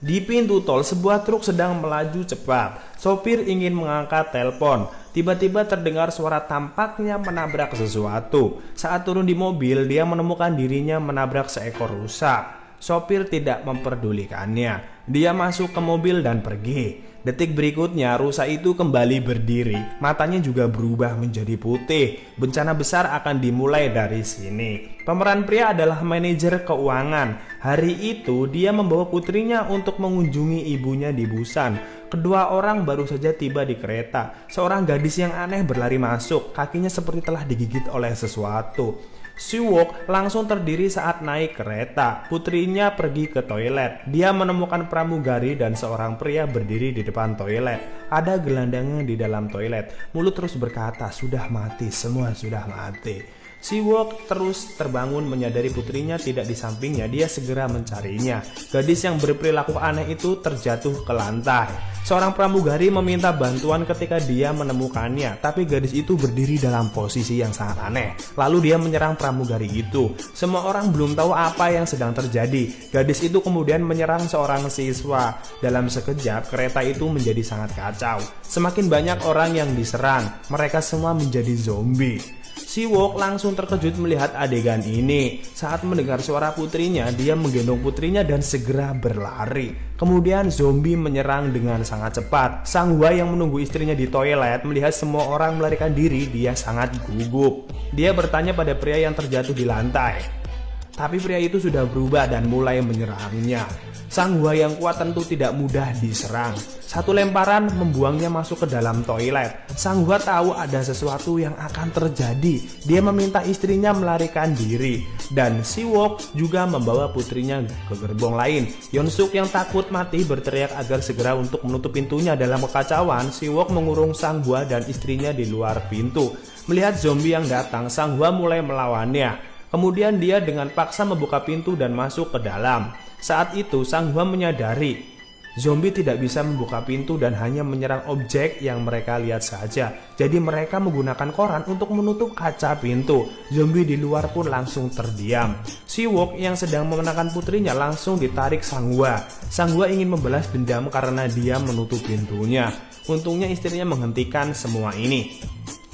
Di pintu tol, sebuah truk sedang melaju cepat. Sopir ingin mengangkat telepon. Tiba-tiba terdengar suara tampaknya menabrak sesuatu. Saat turun di mobil, dia menemukan dirinya menabrak seekor rusa. Sopir tidak memperdulikannya. Dia masuk ke mobil dan pergi. Detik berikutnya, rusa itu kembali berdiri. Matanya juga berubah menjadi putih. Bencana besar akan dimulai dari sini. Pemeran pria adalah manajer keuangan. Hari itu, dia membawa putrinya untuk mengunjungi ibunya di Busan. Kedua orang baru saja tiba di kereta. Seorang gadis yang aneh berlari masuk. Kakinya seperti telah digigit oleh sesuatu. Siwok langsung terdiri saat naik kereta. Putrinya pergi ke toilet. Dia menemukan pramugari dan seorang pria berdiri di depan toilet. Ada gelandangan di dalam toilet. Mulut terus berkata, "Sudah mati, semua sudah mati." Siwok terus terbangun menyadari putrinya tidak di sampingnya. Dia segera mencarinya. Gadis yang berperilaku aneh itu terjatuh ke lantai. Seorang pramugari meminta bantuan ketika dia menemukannya, tapi gadis itu berdiri dalam posisi yang sangat aneh. Lalu dia menyerang pramugari itu. Semua orang belum tahu apa yang sedang terjadi. Gadis itu kemudian menyerang seorang siswa. Dalam sekejap, kereta itu menjadi sangat kacau. Semakin banyak orang yang diserang. Mereka semua menjadi zombie. Siwok langsung terkejut melihat adegan ini. Saat mendengar suara putrinya, dia menggendong putrinya dan segera berlari. Kemudian zombie menyerang dengan sangat cepat. Sang Hwa yang menunggu istrinya di toilet melihat semua orang melarikan diri. Dia sangat gugup. Dia bertanya pada pria yang terjatuh di lantai. Tapi pria itu sudah berubah dan mulai menyerangnya. Sang Hwa yang kuat tentu tidak mudah diserang. Satu lemparan membuangnya masuk ke dalam toilet. Sang Hwa tahu ada sesuatu yang akan terjadi. Dia meminta istrinya melarikan diri. Dan Siwok juga membawa putrinya ke gerbong lain. Yeonsuk yang takut mati berteriak agar segera untuk menutup pintunya. Dalam kekacauan, Siwok mengurung Sang Hwa dan istrinya di luar pintu. Melihat zombie yang datang, Sang Hwa mulai melawannya. Kemudian dia dengan paksa membuka pintu dan masuk ke dalam. Saat itu Sang Hwa menyadari zombie tidak bisa membuka pintu dan hanya menyerang objek yang mereka lihat saja. Jadi mereka menggunakan koran untuk menutup kaca pintu. Zombie di luar pun langsung terdiam. Siwok yang sedang memenangkan putrinya langsung ditarik Sang Hwa. Sang Hwa ingin membalas dendam karena dia menutup pintunya. Untungnya istrinya menghentikan semua ini.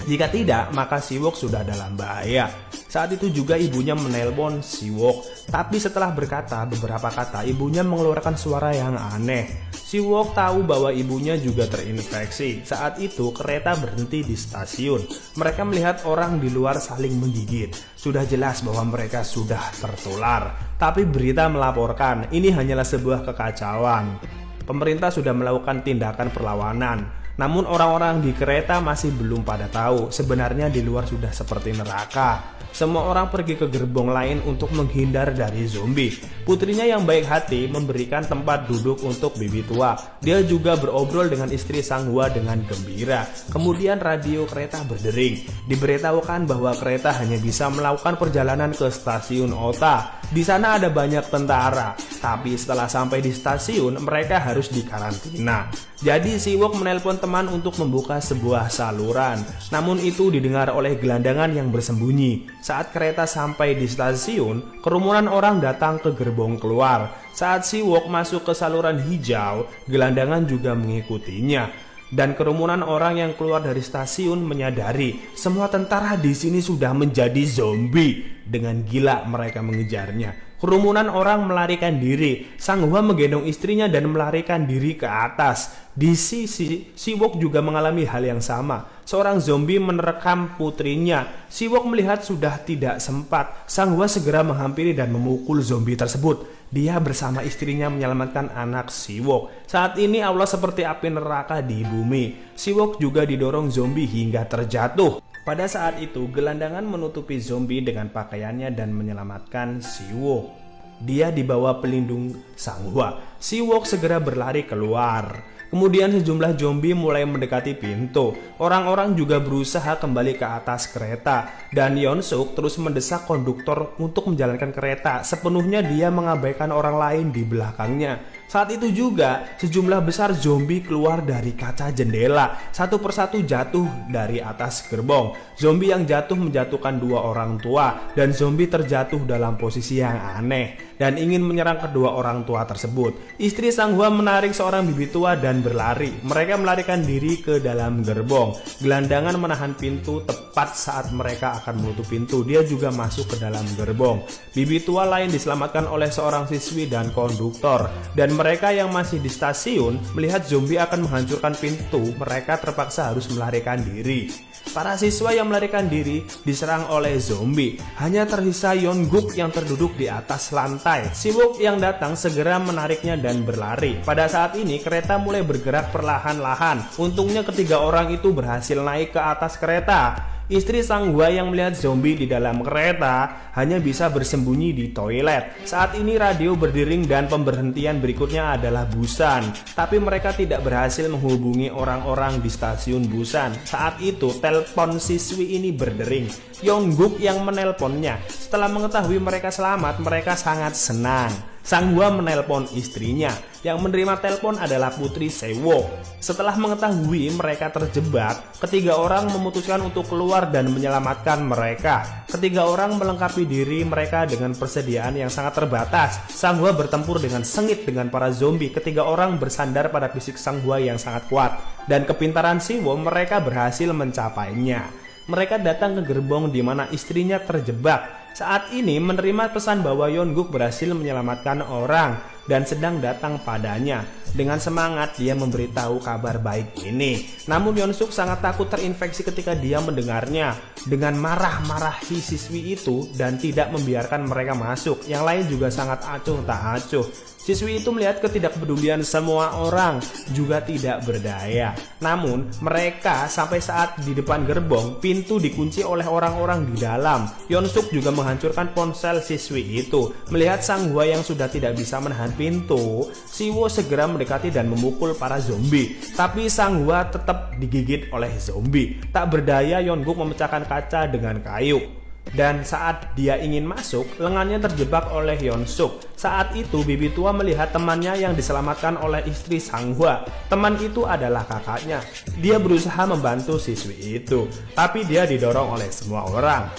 Jika tidak, maka Siwok sudah dalam bahaya. Saat itu juga ibunya menelpon Siwok. Tapi setelah berkata beberapa kata, ibunya mengeluarkan suara yang aneh. Siwok tahu bahwa ibunya juga terinfeksi. Saat itu kereta berhenti di stasiun. Mereka melihat orang di luar saling menggigit. Sudah jelas bahwa mereka sudah tertular. Tapi berita melaporkan ini hanyalah sebuah kekacauan. Pemerintah sudah melakukan tindakan perlawanan. Namun orang-orang di kereta masih belum pada tahu sebenarnya di luar sudah seperti neraka. Semua orang pergi ke gerbong lain untuk menghindar dari zombie. Putrinya yang baik hati memberikan tempat duduk untuk bibi tua. Dia juga berobrol dengan istri Sang Hwa dengan gembira. Kemudian radio kereta berdering. Diberitahukan bahwa kereta hanya bisa melakukan perjalanan ke stasiun Ota. Di sana ada banyak tentara. Tapi setelah sampai di stasiun, mereka harus dikarantina. Jadi Siwok menelpon teman untuk membuka sebuah saluran. Namun itu didengar oleh gelandangan yang bersembunyi. Saat kereta sampai di stasiun, kerumunan orang datang ke gerbong keluar. Saat Siwok masuk ke saluran hijau, gelandangan juga mengikutinya. Dan kerumunan orang yang keluar dari stasiun menyadari semua tentara di sini sudah menjadi zombie. Dengan gila mereka mengejarnya. Kerumunan orang melarikan diri. Sang Hwa menggendong istrinya dan melarikan diri ke atas. Di sisi Siwok juga mengalami hal yang sama. Seorang zombie menerkam putrinya. Siwok melihat sudah tidak sempat. Sang Hwa segera menghampiri dan memukul zombie tersebut. Dia bersama istrinya menyelamatkan anak Siwok. Saat ini Allah seperti api neraka di bumi. Siwok juga didorong zombie hingga terjatuh. Pada saat itu, gelandangan menutupi zombie dengan pakaiannya dan menyelamatkan Siwok. Dia dibawa pelindung Sang Hwa. Siwok segera berlari keluar. Kemudian sejumlah zombie mulai mendekati pintu. Orang-orang juga berusaha kembali ke atas kereta dan Yeon-suk terus mendesak konduktor untuk menjalankan kereta. Sepenuhnya dia mengabaikan orang lain di belakangnya. Saat itu juga sejumlah besar zombie keluar dari kaca jendela. Satu persatu jatuh dari atas gerbong. Zombie yang jatuh menjatuhkan dua orang tua dan zombie terjatuh dalam posisi yang aneh dan ingin menyerang kedua orang tua tersebut. Istri Sang-hwa menarik seorang bibi tua dan berlari. Mereka melarikan diri ke dalam gerbong. Gelandangan menahan pintu tepat saat mereka akan menutup pintu. Dia juga masuk ke dalam gerbong. Bibi tua lain diselamatkan oleh seorang siswi dan konduktor. Dan mereka yang masih di stasiun melihat zombie akan menghancurkan pintu. Mereka terpaksa harus melarikan diri. Para siswa yang melarikan diri diserang oleh zombie. Hanya tersisa Yeon-guk yang terduduk di atas lantai. Si-wook yang datang segera menariknya dan berlari. Pada saat ini kereta mulai bergerak perlahan-lahan. Untungnya ketiga orang itu berhasil naik ke atas kereta. Istri Sang-hwa yang melihat zombie di dalam kereta hanya bisa bersembunyi di toilet. Saat ini radio berdering dan pemberhentian berikutnya adalah Busan. Tapi mereka tidak berhasil menghubungi orang-orang di stasiun Busan. Saat itu telepon siswi ini berdering. Yeon-guk yang menelponnya. Setelah mengetahui mereka selamat, mereka sangat senang. Sang-hwa menelpon istrinya. Yang menerima telepon adalah putri Se-wook. Setelah mengetahui mereka terjebak, ketiga orang memutuskan untuk keluar dan menyelamatkan mereka. Ketiga orang melengkapi diri mereka dengan persediaan yang sangat terbatas. Sang-hwa bertempur dengan sengit dengan para zombie. Ketiga orang bersandar pada fisik Sang-hwa yang sangat kuat. Dan kepintaran Si-wook mereka berhasil mencapainya. Mereka datang ke gerbong di mana istrinya terjebak. Saat ini menerima pesan bahwa Yeon-guk berhasil menyelamatkan orang dan sedang datang padanya. Dengan semangat dia memberitahu kabar baik ini. Namun Yeon-suk sangat takut terinfeksi ketika dia mendengarnya. Dengan marah-marahi siswi itu dan tidak membiarkan mereka masuk. Yang lain juga sangat acuh tak acuh. Siswi itu melihat ketidakpedulian semua orang juga tidak berdaya. Namun mereka sampai saat di depan gerbong, pintu dikunci oleh orang-orang di dalam. Yeon-suk juga menghancurkan ponsel siswi itu. Melihat Sang-hwa yang sudah tidak bisa menahan pintu, Si-wook segera mendekati dan memukul para zombie. Tapi Sang-hwa tetap digigit oleh zombie. Tak berdaya Yeon-guk memecahkan kaca dengan kayu. Dan saat dia ingin masuk, lengannya terjebak oleh Yeon-suk. Saat itu bibi tua melihat temannya yang diselamatkan oleh istri Sang-hwa. Teman itu adalah kakaknya. Dia berusaha membantu siswi itu, tapi dia didorong oleh semua orang.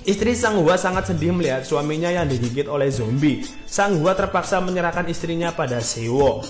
Istri Sang-hwa sangat sedih melihat suaminya yang digigit oleh zombie. Sang-hwa terpaksa menyerahkan istrinya pada Se-wook.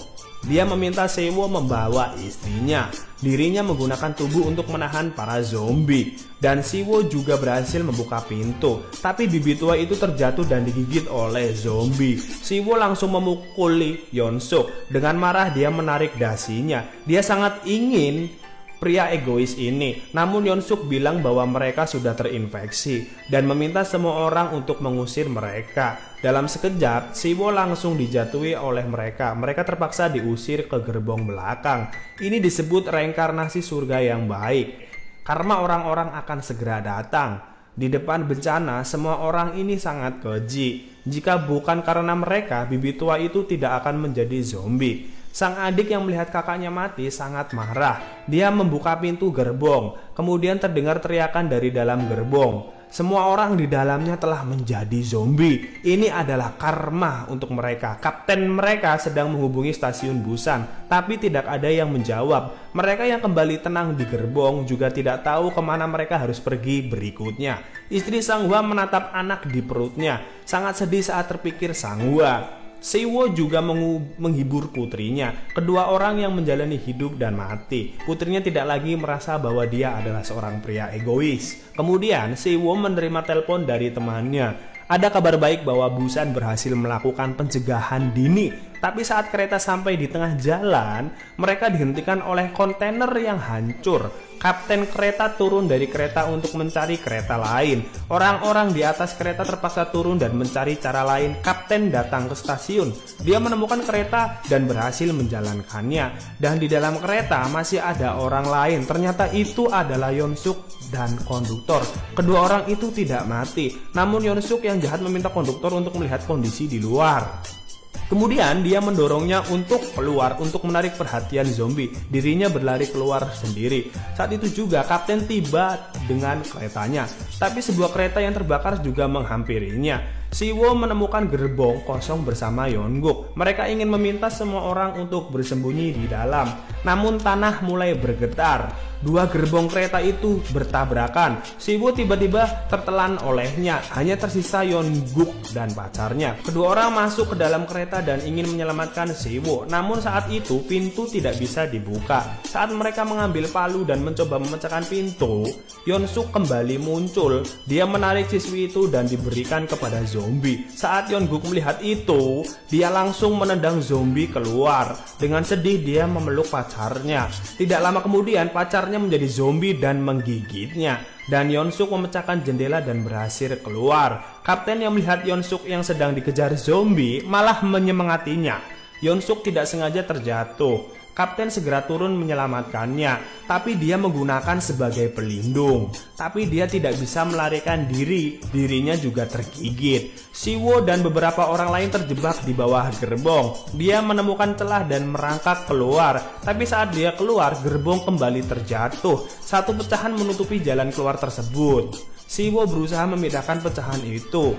Dia meminta Se-wook membawa istrinya. Dirinya menggunakan tubuh untuk menahan para zombie. Dan Se-wook juga berhasil membuka pintu. Tapi bibi tua itu terjatuh dan digigit oleh zombie. Se-wook langsung memukuli Yeon-suk. Dengan marah dia menarik dasinya. Dia sangat ingin pria egois ini. Namun Yeon-suk bilang bahwa mereka sudah terinfeksi dan meminta semua orang untuk mengusir mereka. Dalam sekejap, Se-wook langsung dijatuhi oleh mereka. Mereka terpaksa diusir ke gerbong belakang. Ini disebut reinkarnasi surga yang baik. Karena orang-orang akan segera datang. Di depan bencana, semua orang ini sangat keji. Jika bukan karena mereka, bibi tua itu tidak akan menjadi zombie. Sang adik yang melihat kakaknya mati sangat marah. Dia membuka pintu gerbong. Kemudian terdengar teriakan dari dalam gerbong. Semua orang di dalamnya telah menjadi zombie. Ini adalah karma untuk mereka. Kapten mereka sedang menghubungi stasiun Busan, tapi tidak ada yang menjawab. Mereka yang kembali tenang di gerbong juga tidak tahu kemana mereka harus pergi berikutnya. Istri Sang-hwa menatap anak di perutnya. Sangat sedih saat terpikir Sang-hwa. Se-wook juga menghibur putrinya. Kedua orang yang menjalani hidup dan mati. Putrinya tidak lagi merasa bahwa dia adalah seorang pria egois. Kemudian Se-wook menerima telepon dari temannya. Ada kabar baik bahwa Busan berhasil melakukan pencegahan dini. Tapi saat kereta sampai di tengah jalan, mereka dihentikan oleh kontainer yang hancur. Kapten kereta turun dari kereta untuk mencari kereta lain. Orang-orang di atas kereta terpaksa turun dan mencari cara lain. Kapten datang ke stasiun. Dia menemukan kereta dan berhasil menjalankannya. Dan di dalam kereta masih ada orang lain. Ternyata itu adalah Yeon-suk dan konduktor. Kedua orang itu tidak mati. Namun Yeon-suk yang jahat meminta konduktor untuk melihat kondisi di luar. Kemudian dia mendorongnya untuk keluar untuk menarik perhatian zombie. Dirinya berlari keluar sendiri. Saat itu juga kapten tiba dengan keretanya. Tapi sebuah kereta yang terbakar juga menghampirinya. Siwo menemukan gerbong kosong bersama Yeonguk. Mereka ingin meminta semua orang untuk bersembunyi di dalam. Namun tanah mulai bergetar. Dua gerbong kereta itu bertabrakan. Siwo tiba-tiba tertelan olehnya. Hanya tersisa Yeonguk dan pacarnya. Kedua orang masuk ke dalam kereta dan ingin menyelamatkan Siwo. Namun saat itu pintu tidak bisa dibuka. Saat mereka mengambil palu dan mencoba memecahkan pintu, Yeonsuk kembali muncul. Dia menarik siswi itu dan diberikan kepada zombie. Saat Yeonguk melihat itu, dia langsung menendang zombie keluar. Dengan sedih dia memeluk pacarnya. Tidak lama kemudian pacarnya menjadi zombie dan menggigitnya. Dan Yeonsuk memecahkan jendela dan berhasil keluar. Kapten yang melihat Yeonsuk yang sedang dikejar zombie malah menyemangatinya. Yeonsuk tidak sengaja terjatuh. Kapten segera turun menyelamatkannya, tapi dia menggunakan sebagai pelindung. Tapi dia tidak bisa melarikan diri, dirinya juga tergigit. Siwo dan beberapa orang lain terjebak di bawah gerbong. Dia menemukan celah dan merangkak keluar, tapi saat dia keluar, gerbong kembali terjatuh. Satu pecahan menutupi jalan keluar tersebut. Siwo berusaha memindahkan pecahan itu.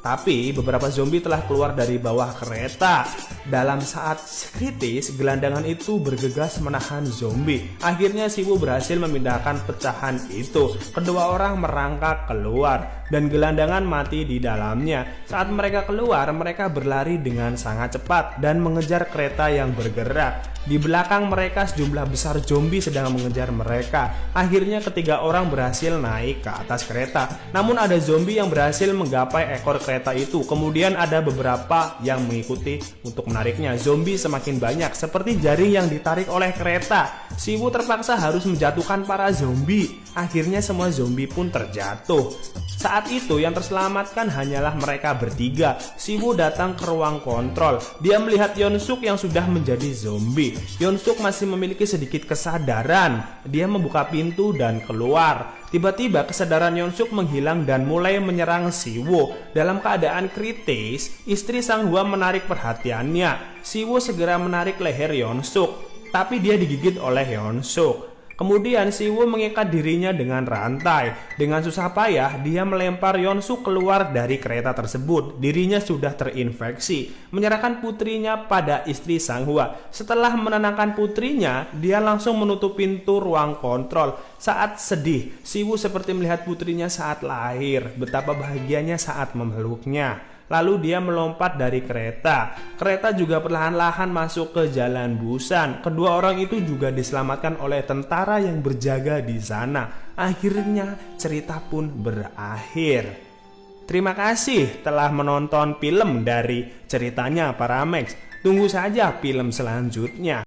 Tapi beberapa zombie telah keluar dari bawah kereta. Dalam saat kritis, gelandangan itu bergegas menahan zombie. Akhirnya Siwo berhasil memindahkan pecahan itu. Kedua orang merangkak keluar dan gelandangan mati di dalamnya. Saat mereka keluar, mereka berlari dengan sangat cepat dan mengejar kereta yang bergerak. Di belakang mereka sejumlah besar zombie sedang mengejar mereka. Akhirnya ketiga orang berhasil naik ke atas kereta. Namun ada zombie yang berhasil menggapai ekor kereta itu. Kemudian ada beberapa yang mengikuti untuk menariknya. Zombie semakin banyak seperti jaring yang ditarik oleh kereta. Siwo terpaksa harus menjatuhkan para zombie. Akhirnya semua zombie pun terjatuh. Saat itu yang terselamatkan hanyalah mereka bertiga. Siwo datang ke ruang kontrol. Dia melihat Yeonsuk yang sudah menjadi zombie. Yeonsuk masih memiliki sedikit kesadaran. Dia membuka pintu dan keluar. Tiba-tiba kesadaran Yeonsuk menghilang dan mulai menyerang Siwo. Dalam keadaan kritis, istri Sang Hwa menarik perhatiannya. Siwo segera menarik leher Yeonsuk, tapi dia digigit oleh Yeonsuk. Kemudian Siwo mengikat dirinya dengan rantai. Dengan susah payah dia melempar Yeonsuk keluar dari kereta tersebut. Dirinya sudah terinfeksi. Menyerahkan putrinya pada istri Sang Hwa. Setelah menenangkan putrinya, dia langsung menutup pintu ruang kontrol. Saat sedih, Siwo seperti melihat putrinya saat lahir. Betapa bahagianya saat memeluknya. Lalu dia melompat dari kereta. Kereta juga perlahan-lahan masuk ke Jalan Busan. Kedua orang itu juga diselamatkan oleh tentara yang berjaga di sana. Akhirnya cerita pun berakhir. Terima kasih telah menonton film dari ceritanya Paramex. Tunggu saja film selanjutnya.